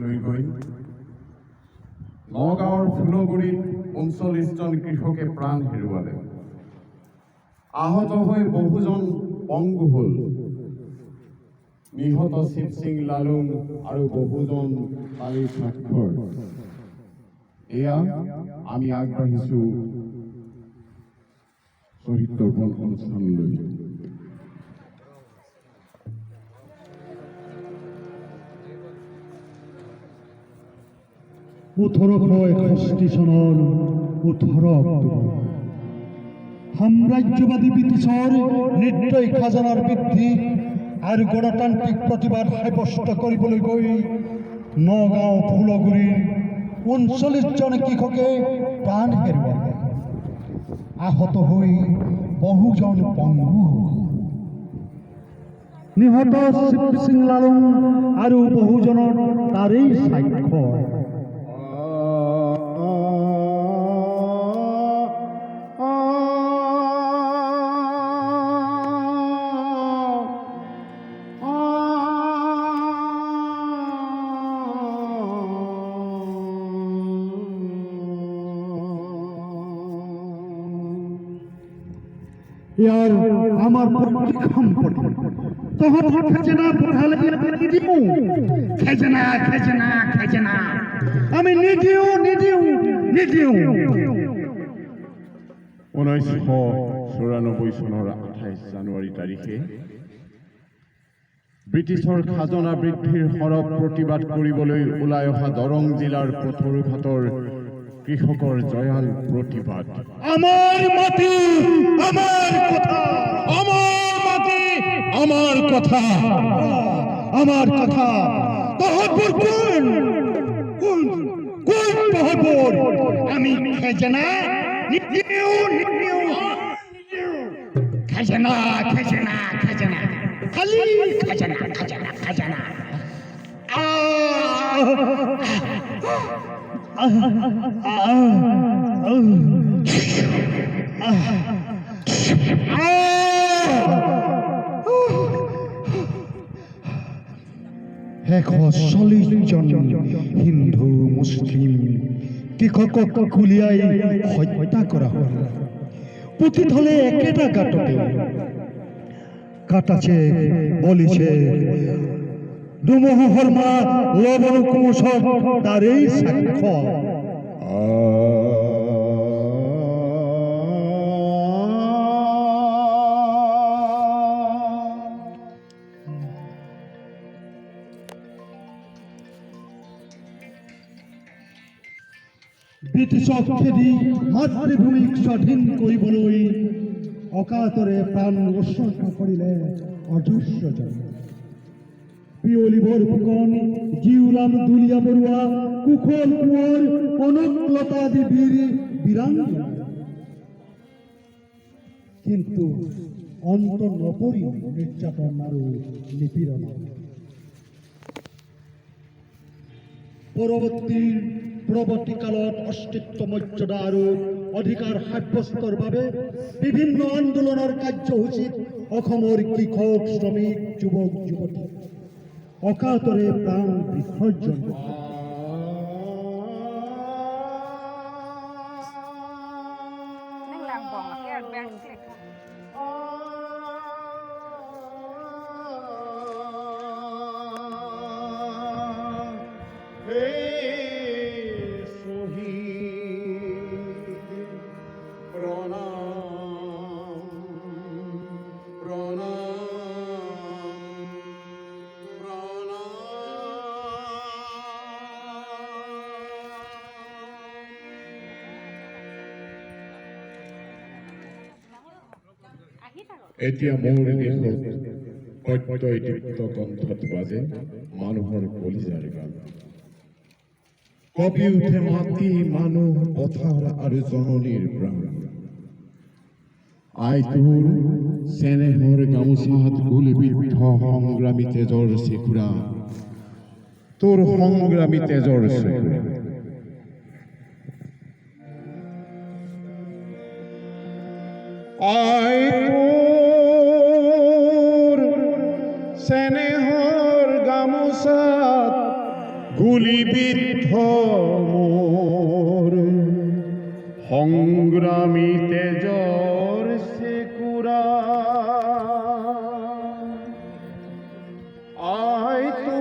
লৈ গৈ নগাঁৱৰ ফুলগুৰিত ৩৯জন কৃষকে প্ৰাণ হেৰুৱালে। আহত হৈ বহুজন পংগু হ'ল। নিহত শিৱ সিং লালুং আৰু বহুজন কালিৰ স্বাক্ষৰ। এয়া আমি আগবাঢ়িছোঁ শ্বহীদ তৰ্পণ অনুষ্ঠানলৈ। ১৮৬১ চনৰ ১৮ অক্টোবৰ সাম্ৰাজ্যবাদী ব্ৰিটিছৰ নিৰ্দয় খাজানাৰ বৃদ্ধি আৰু গণতান্ত্ৰিক প্ৰতিবাদ সাব্যস্ত কৰিবলৈ গৈ নগাঁও ফুলগুৰিৰ ৩৯জন কৃষকে প্ৰাণ হেৰুৱালে। আহত হৈ বহুজন পংগু হ'ল। নিহত শিৱ সিং লালুং আৰু বহুজনৰ তাৰেই স্বাক্ষৰ। ইয়াৰ আমাৰ পৈতৃক সম্পত্তি তহঁত খাজনা পঠালে নিদিওঁ। খাজনা খাজনা খাজনা আমি নিদিওঁ নিদিওঁ নিদিওঁ। ১৯৯৪ চনৰ ২৮ জানুৱাৰী তাৰিখে ব্ৰিটিছৰ খাজনা বৃদ্ধিৰ সৰব প্ৰতিবাদ কৰিবলৈ ওলাই অহা দৰং জিলাৰ পথৰুঘাটৰ কৃষকৰ জয়াল প্ৰতিবাদ। আমাৰ মাটি আমাৰ কথা, আমাৰ মাটি আমাৰ কথা, আমাৰ কথা। তহঁতবোৰ কোন কোন কোন তহঁতবোৰ? আমি খাজনা নিদিওঁ নিদিওঁ। খাজনা খাজনা খাজনা খালি খাজনা খাজনা খাজনা। জন হিন্দু মুছলিম কৃষকক গুলিয়াই হত্যা কৰা হ'ল। পুতি থলে একেটা গাঁততে কাটাছে বলিছে। দুমহৰ মা লবণ কুমুচত তাৰেই সাক্ষ্য। ব্ৰিটিছক খেদি মাতৃভূমিক স্বাধীন কৰিবলৈ অকাতৰে প্ৰাণ উৎসৰ্গ কৰিলে অজস্ৰজন। পিয়লিবৰ ফুকন, জিউৰাম দুলীয়া বৰুৱা, কুশল কোঁৱৰ, কনকলতা আদি বীৰ বীৰাংগনা। কিন্তু অন্ত নপৰিল নিৰ্যাতন আৰু নিপীড়ন। পৰৱৰ্তী কালত অস্তিত্ব মৰ্যাদা আৰু অধিকাৰ সাব্যস্তৰ বাবে বিভিন্ন আন্দোলনৰ কাৰ্যসূচীত অসমৰ কৃষক শ্ৰমিক যুৱক যুৱতী অকাতৰে প্ৰাণ বিসৰ্জন। এতিয়া মোৰ দেশত প্ৰত্যয়দীপ্ত কণ্ঠত বাজে মানুহৰ কলিজাৰ গান। কঁপি উঠে মাটি মানুহ পথাৰ আৰু জননীৰ প্ৰাণ। আই তোৰ চেনেহৰ গামোচাত গুলিবিদ্ধ সংগ্ৰামী তেজৰ চেকুৰা, তোৰ সংগ্ৰামী তেজৰ চেকুৰা। আই তোৰ চেনেহৰ গামোচাত গুলিবিদ্ধ মোর সংগ্রামী তেজৰ সেকুৰা আই তো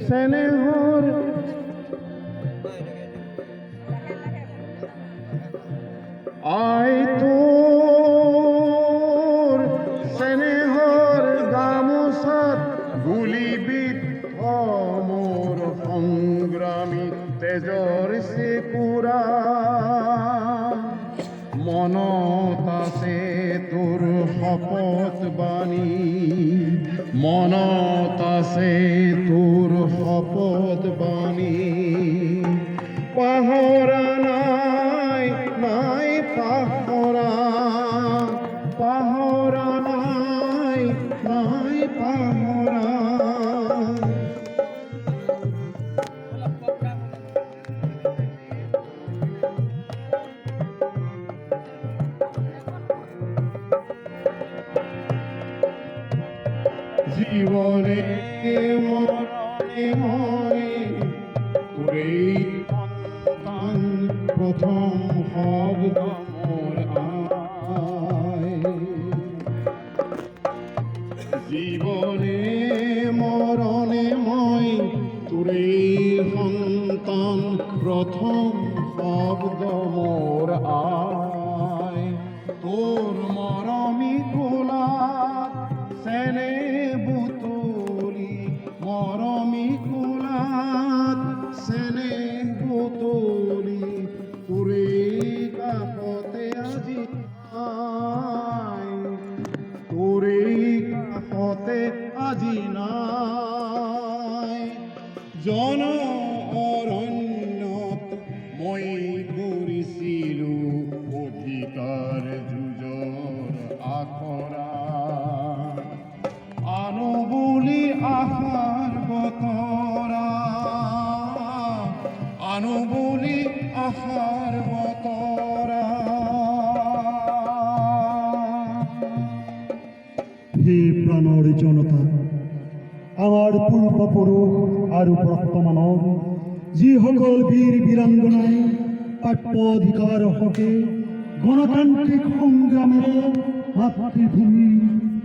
স্নেহৰ আই তোৰ স্নেহৰ গামোচাত গুলিবিদ্ধ মোৰ সংগ্ৰামী তেজৰ সেকুৰা মনত আছে তোৰ শপত বাণী মনত আছে তোৰ শপত বাণী পাহৰা নাই নাই পাহৰা পাহৰা নাই নাই পাহৰা জীবনে মরণে মই তোরেই সন্তান প্রথম শব্দ মোর আয় জীবনে মরণে মই তোরেই সন্তান প্রথম শব্দ মোর আয় তোর মরমি কোলাত সেনে বুতুলি মরমি কোলাত সেনে বুতুলি তোরে কাষতে আজি নাই তোরে কাষতে আজি নাই জন অৰণ্যত মই কৰিছিলো অধিকাৰ যুঁজৰ আখৰা আনো বুলি আশাৰ বতৰা আনো বুলি আশাৰ বতৰা হে প্ৰাণৰ জনতা আমাৰ পূৰ্বপুৰুষ আৰু বৰ্তমানৰ যিসকল বীৰ বীৰাংগনাই প্ৰাপ্য অধিকাৰৰ হকে গণতান্ত্ৰিক সংগ্ৰামেৰে মাতৃভূমি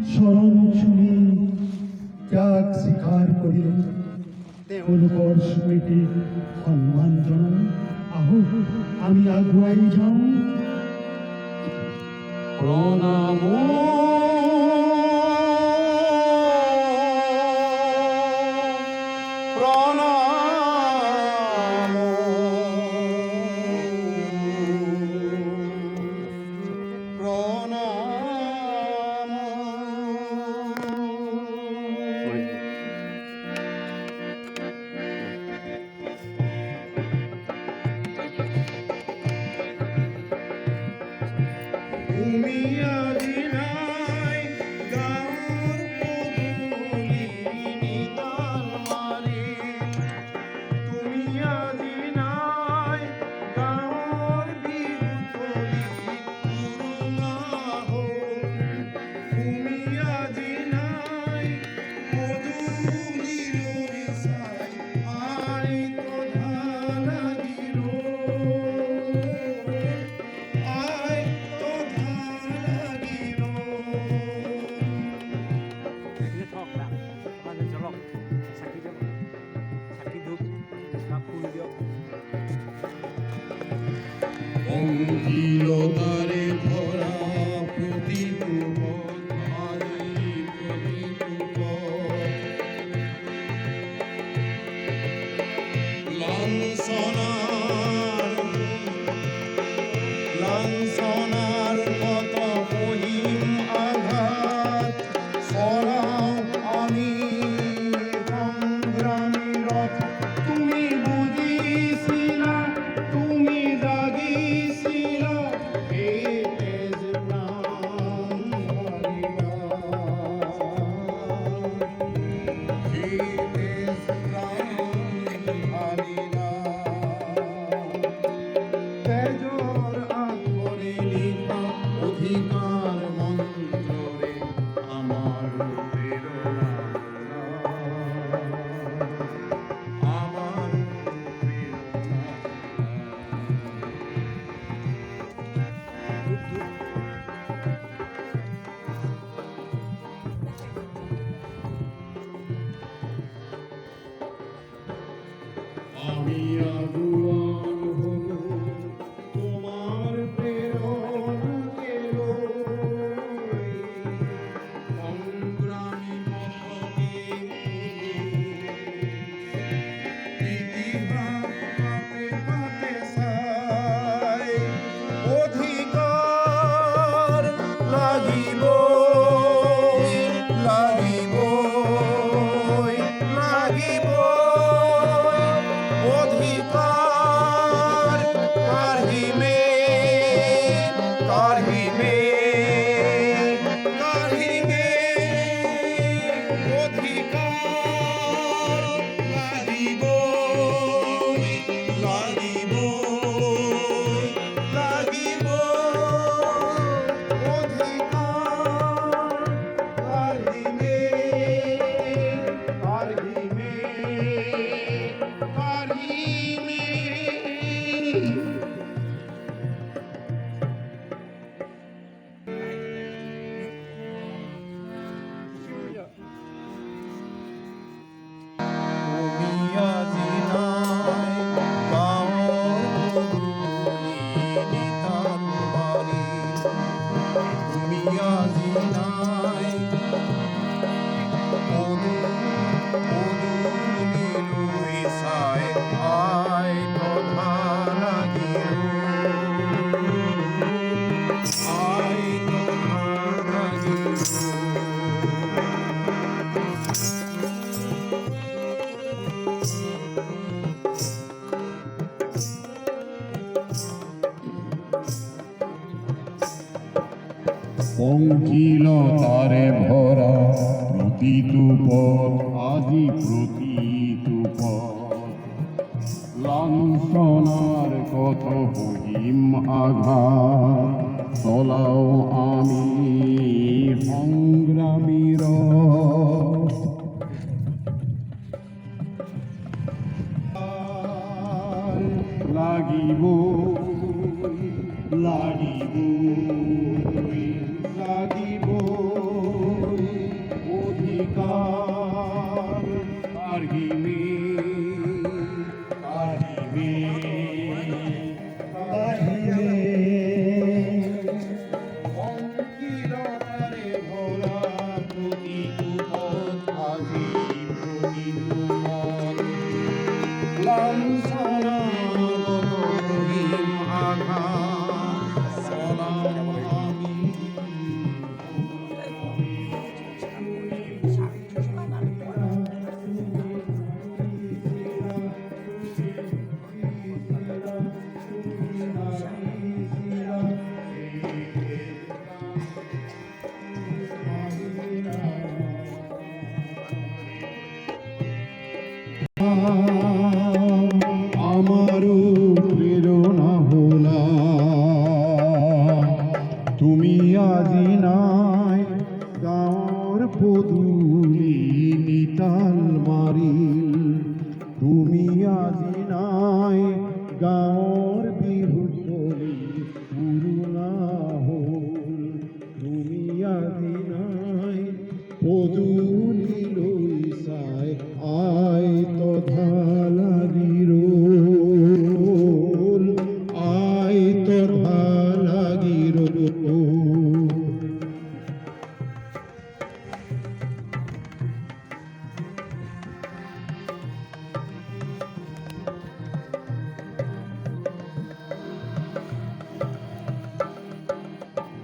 চৰণ চুমি ত্যাগ স্বীকাৰ কৰিলে তেওঁলোকৰ স্মৃতিক সন্মান জনাই আহোঁ আমি আগুৱাই যাওঁ প্ৰণাম তুমি আজি নাই গাঁৱৰ পদূলি নিদান মাৰি তুমি আজি নাই গাঁৱৰ বিহুতলি পুৰণা হ'ল তুমি আজি নাই পদূলিলৈ চাই আই তধা লাগিল আই তধা লাগিল অঙ্গীলতাৰে ভৰা প্ৰতিটো পথাৰি প্ৰতিটো লাঞ্ছনাৰ কত সহিম আঘাত চৰাও আমি সংগ্ৰামী ৰথ তুমি বুজিছিলা তুমি জাগিছিলা এই তেজ প্ৰাণ ঢালিলা এই তেজ প্ৰাণ ঢালিলা তেজৰ আখৰে লিখা অধিকাৰ মন্ত্ৰৰে আমাৰ আগুয়ান হলো, তোমার প্রেরণা এলো, সংগ্রামী মহতে ইতিহাস পাতে পাতে সাই, অধিকার লাগিব লাগিব লাগিব, অধিকার কাঢ়িমে কাঢ়িমে কাঢ়িমে, অধিকার লাগিব লাগিব লাগিব, অধিকার কাঢ়িমে কাঢ়িমে কাঢ়িমে। তুমি আজি নাই গাঁৱৰ পদূলি নিতাল মাৰি, তুমি আজি নাই পদূলিলৈ চাই, আই তথা লাগিল আই তথা লাগিল। পঙ্কিলতারে ভরা প্রতিটু পথ, আজি প্রতিটু পথ, লাঞ্ছনার কত বহিম আঘাত, চলাও আমি সংগ্রামীর লাগিব লাগিব লাগিব, অধিকার কাঢ়িমে কাঢ়িমে কাঢ়িমে, পঙ্কিলতারে ভরা প্রতিটু পথ, আজি প্রতিটু পথ, লাঞ্ছনাগত বহিম আঘাত, চলাও আমি আমারও প্রেরণা হলা, তুমি আজি নাই গাঁৱৰ পদূলি নিতাল মাৰিল, তুমি আজি নাই গাঁৱৰ বিহুতলি পুৰুণা হ'ল, তুমি আজি নাই পদূলিলৈ চাই, আই তথা লাগিল আই তথা লাগিল।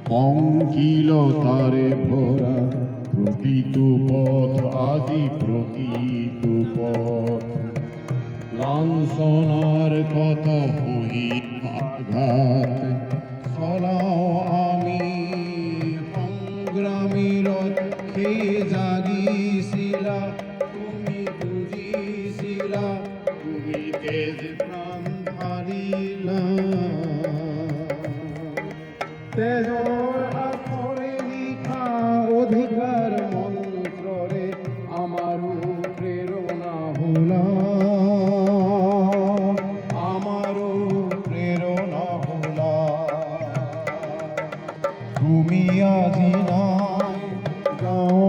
পঙ্কিলতারে ভরা প্রতিটু পথ, আজি প্রতিটু পথ, লাঞ্ছনার কত বহিম আঘাত, চলাও আমি সংগ্রামীর রক্ষে, জাগিছিলা তুমি বুঝিছিলা, তুমি তেজ প্রাণ ঢালিলা, তেজৰ আখৰে লিখা অধিকাৰ মন্ত্ৰৰে আমাৰো প্ৰেৰণা হোলা, আমাৰো প্ৰেৰণা হোলা, তুমি আজি নাই গাঁও